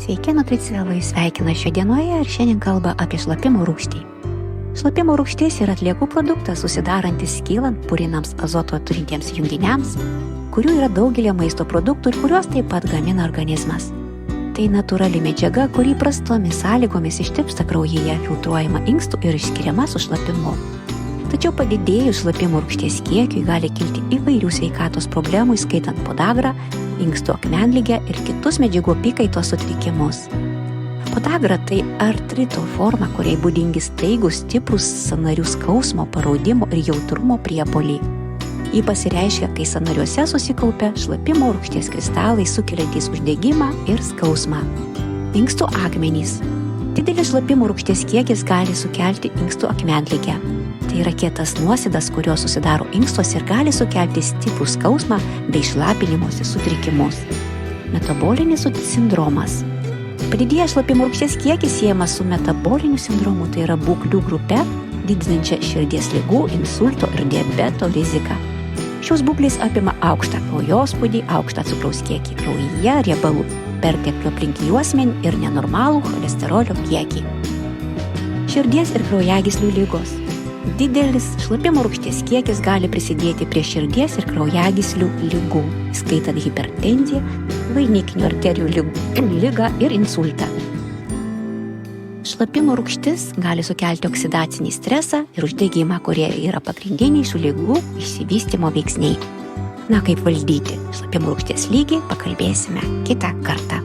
Sveiki, nutricijolai sveikina šio dienoje ir šiandien kalba apie šlapimo rūgštį. Šlapimo rūgštis yra atliekų produktas susidarantis skylant purinams azoto turintiems junginiams, kurių yra daugelį maisto produktų ir kuriuos taip pat gamina organizmas. Tai natūrali medžiaga, kuri prastomis sąlygomis ištirpsta kraujyje, filtruojama inkstų ir išskiriama su šlapimu. Tačiau padidėjus šlapimo rūgšties kiekiui gali kilti įvairių sveikatos problemų, įskaitant podagrą, inkstų akmenligę ir kitus medžiagų apykaitos sutrikimus. Podagra tai artrito forma, kuriai būdingi staigūs, stiprūs sąnarių skausmo, paraudimo ir jautrumo priepuoliai. Ji pasireiškia, kai sąnariuose susikaupia šlapimo rūgšties kristalai sukeliantys uždegimą ir skausmą. Inkstų akmenys. Didelis šlapimo rūgšties kiekis gali sukelti inkstų akmenligę. Tai yra kietas nuosėdas, kurios susidaro inkstuose ir gali sukelti stiprų skausmą bei šlapinimosi sutrikimus. Metabolinis sindromas. Padidėjęs šlapimo rūgšties kiekis siejamas su metaboliniu sindromu, tai yra būklių grupe, didinančia širdies ligų, insulto ir diabeto riziką. Šios būklės apima aukštą kraujospūdį, aukštą cukraus kiekį kraujyje, riebalų perteklių aplink juosmenį ir nenormalų cholesterolio kiekį. Širdies ir kraujagyslių ligos. Didelis šlapimo rūgšties kiekis gali prisidėti prie širdies ir kraujagyslių ligų, įskaitant hipertenziją, vainikinių arterijų ligą ir insultą. Šlapimo rūgštis gali sukelti oksidacinį stresą ir uždegimą, kurie yra pagrindiniai šių ligų išsivystymo veiksniai. Kaip valdyti šlapimo rūgšties lygį, pakalbėsime kitą kartą.